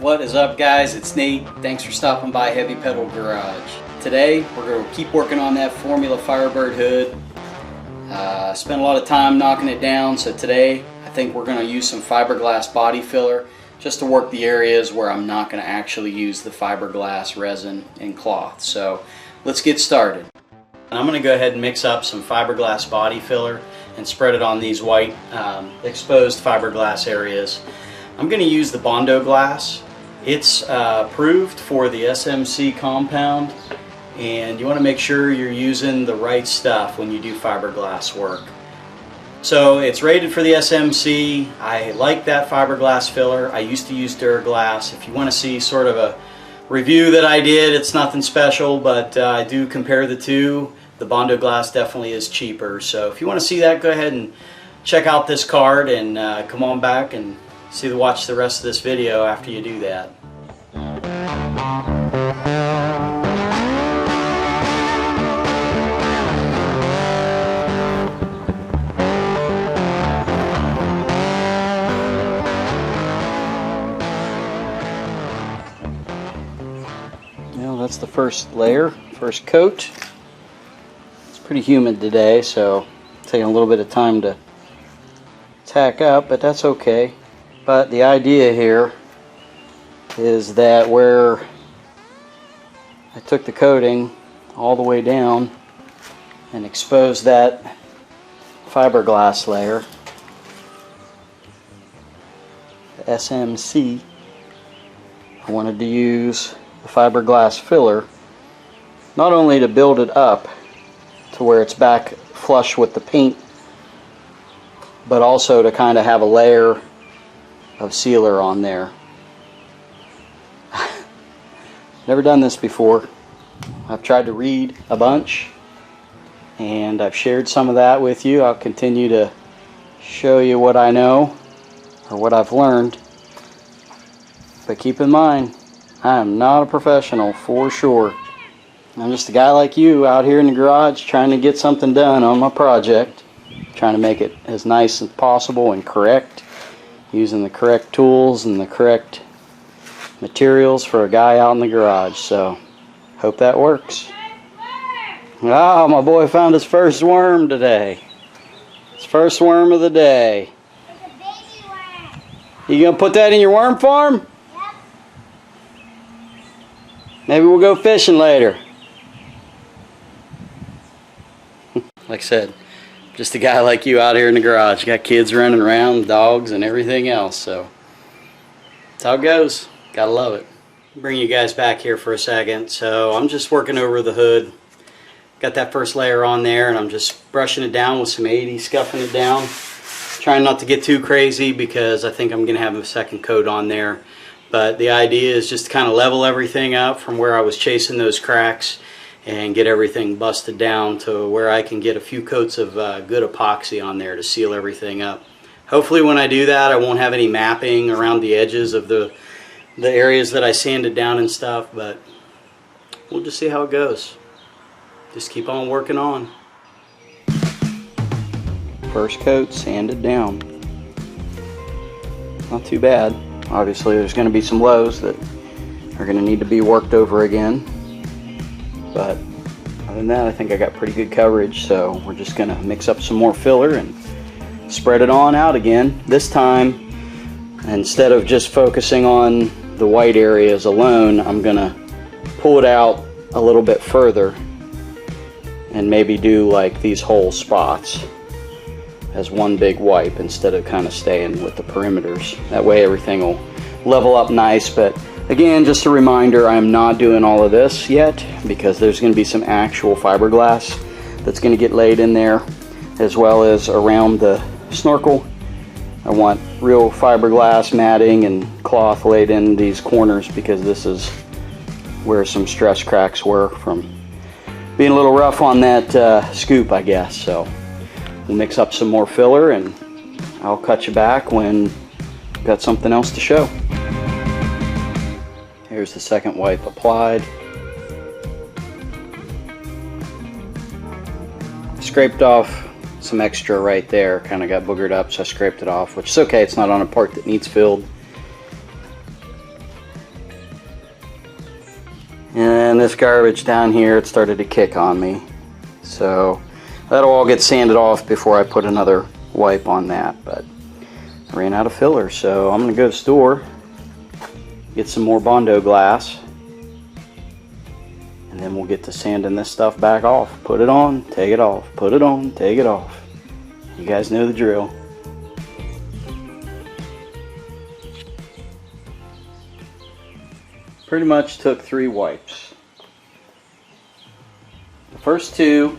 What is up, guys? It's Nate. Thanks for stopping by Heavy Pedal Garage. Today we're going to keep working on that Formula Firebird hood. Spent a lot of time knocking it down, so today I think we're going to use some fiberglass body filler just to work the areas where I'm not going to actually use the fiberglass resin and cloth. So let's get started. And I'm going to go ahead and mix up some fiberglass body filler and spread it on these white exposed fiberglass areas. I'm going to use the Bondo glass. It's approved for the SMC compound, and you want to make sure you're using the right stuff when you do fiberglass work. So it's rated for the SMC. I like that fiberglass filler. I used to use Duraglass. If you want to see sort of a review that I did, it's nothing special, but I do compare the two. The Bondo glass definitely is cheaper. So if you want to see that, go ahead and check out this card and come on back and watch the rest of this video after you do that. Well, that's the first layer, first coat. It's pretty humid today, so it's taking a little bit of time to tack up, but that's okay. But the idea here is that where I took the coating all the way down and exposed that fiberglass layer, the SMC, I wanted to use the fiberglass filler not only to build it up to where it's back flush with the paint, but also to kind of have a layer of sealer on there. Never done this before. I've tried to read a bunch and I've shared some of that with you. I'll continue to show you what I know or what I've learned, but keep in mind, I am not a professional for sure. I'm just a guy like you out here in the garage trying to get something done on my project, trying to make it as nice as possible and correct, using the correct tools and the correct materials for a guy out in the garage. So hope that works. Oh, my boy found his first worm today. His first worm of the day. It's a baby worm. You gonna put that in your worm farm? Yep. Maybe we'll go fishing later. Like I said, just a guy like you out here in the garage. Got kids running around, dogs and everything else, so that's how it goes. Gotta love it. Bring you guys back here for a second. So I'm just working over the hood. Got that first layer on there and I'm just brushing it down with some 80, scuffing it down. Trying not to get too crazy because I think I'm gonna have a second coat on there. But the idea is just to kind of level everything up from where I was chasing those cracks and get everything busted down to where I can get a few coats of good epoxy on there to seal everything up. Hopefully when I do that I won't have any mapping around the edges of the areas that I sanded down and stuff, but we'll just see how it goes. Just keep on working on. First coat sanded down. Not too bad. Obviously there's going to be some lows that are going to need to be worked over again. But other than that, I think I got pretty good coverage, so we're just going to mix up some more filler and spread it on out again. This time, instead of just focusing on the white areas alone, I'm going to pull it out a little bit further and maybe do like these whole spots as one big wipe instead of kind of staying with the perimeters. That way everything will level up nice. But again, just a reminder, I'm not doing all of this yet because there's going to be some actual fiberglass that's going to get laid in there, as well as around the snorkel. I want real fiberglass matting and cloth laid in these corners because this is where some stress cracks were from being a little rough on that scoop, I guess. So we'll mix up some more filler and I'll cut you back when I've got something else to show. Here's the second wipe applied. Scraped off some extra right there, kind of got boogered up, so I scraped it off, which is okay. It's not on a part that needs filled. And this garbage down here, it started to kick on me. So that'll all get sanded off before I put another wipe on that. But I ran out of filler, so I'm gonna go to the store, get some more Bondo glass, and then we'll get to sanding this stuff back off. Put it on, take it off, put it on, take it off. You guys know the drill. Pretty much took 3 wipes. The first 2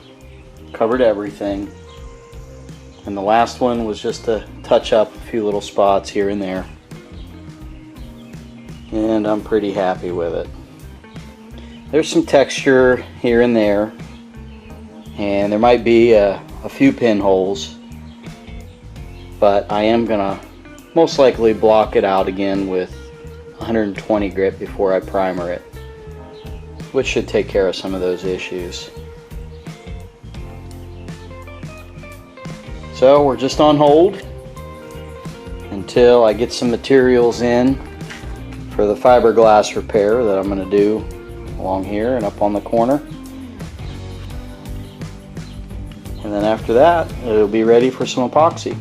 covered everything, and the last one was just to touch up a few little spots here and there, and I'm pretty happy with it. There's some texture here and there, and there might be a few pinholes, but I am gonna most likely block it out again with 120 grit before I primer it, which should take care of some of those issues. So we're just on hold until I get some materials in for the fiberglass repair that I'm going to do along here and up on the corner. And then after that, it'll be ready for some epoxy.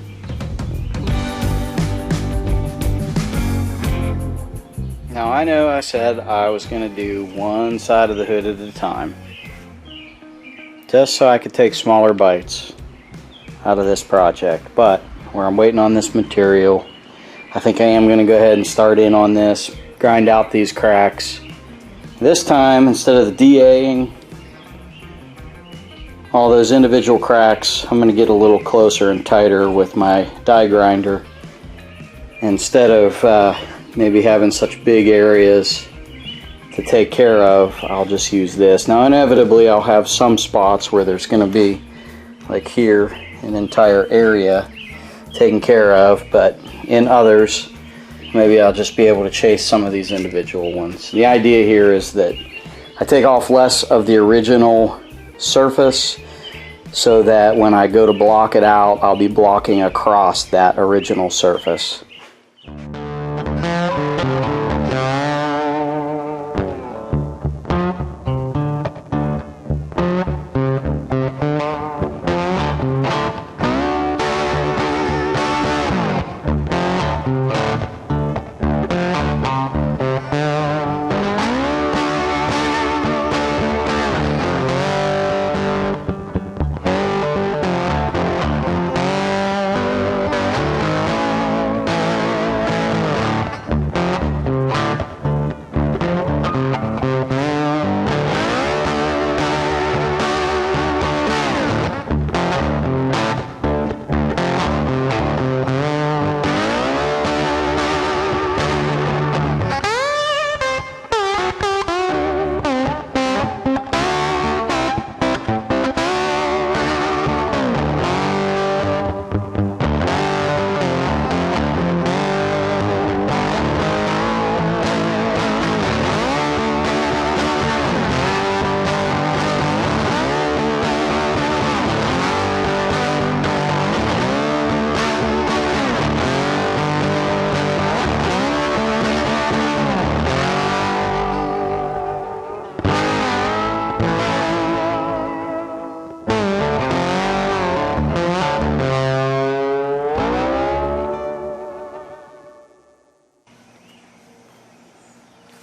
Now I know I said I was going to do one side of the hood at a time, just so I could take smaller bites out of this project, but where I'm waiting on this material, I think I am going to go ahead and start in on this, grind out these cracks. This time, instead of the DAing all those individual cracks, I'm going to get a little closer and tighter with my die grinder, instead of maybe having such big areas to take care of. I'll just use this. Now inevitably I'll have some spots where there's going to be, like here, an entire area taken care of, but in others maybe I'll just be able to chase some of these individual ones. The idea here is that I take off less of the original surface, so that when I go to block it out, I'll be blocking across that original surface.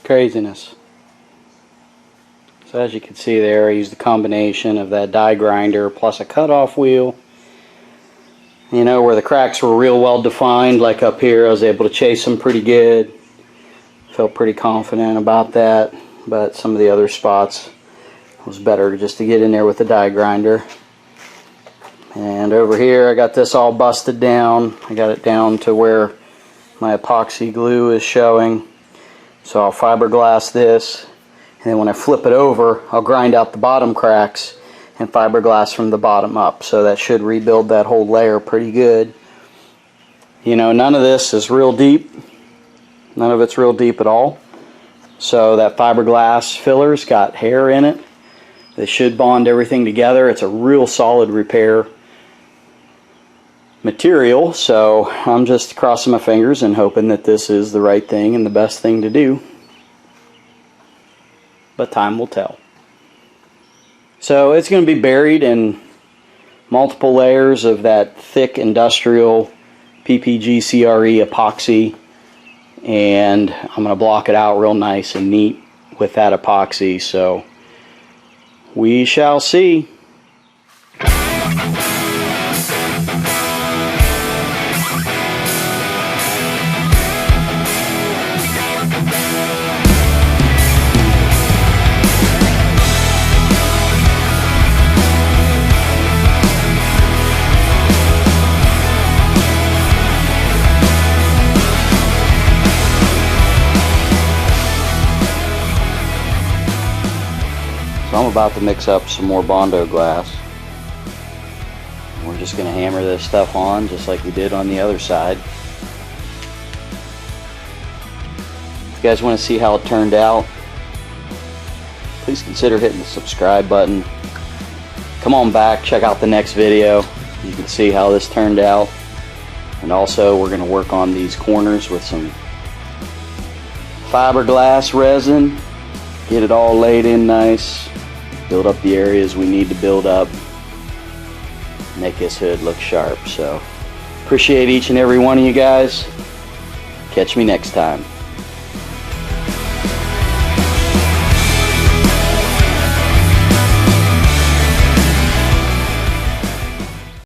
Craziness. So as you can see there, I used a combination of that die grinder plus a cutoff wheel. You know, where the cracks were real well defined, like up here, I was able to chase them pretty good. Felt pretty confident about that, but some of the other spots it was better just to get in there with the die grinder. And over here I got this all busted down. I got it down to where my epoxy glue is showing. So I'll fiberglass this, and then when I flip it over, I'll grind out the bottom cracks and fiberglass from the bottom up. So that should rebuild that whole layer pretty good. You know, none of this is real deep. None of it's real deep at all. So that fiberglass filler's got hair in it. They should bond everything together. It's a real solid repair material, so I'm just crossing my fingers and hoping that this is the right thing and the best thing to do. but time will tell. So it's going to be buried in multiple layers of that thick industrial PPG CRE epoxy, and I'm going to block it out real nice and neat with that epoxy. So we shall see. So I'm about to mix up some more Bondo glass. We're just going to hammer this stuff on just like we did on the other side. If you guys want to see how it turned out, please consider hitting the subscribe button. Come on back, check out the next video. You can see how this turned out. And also we're going to work on these corners with some fiberglass resin. Get it all laid in nice. Build up the areas we need to build up. Make this hood look sharp. So appreciate each and every one of you guys. Catch me next time.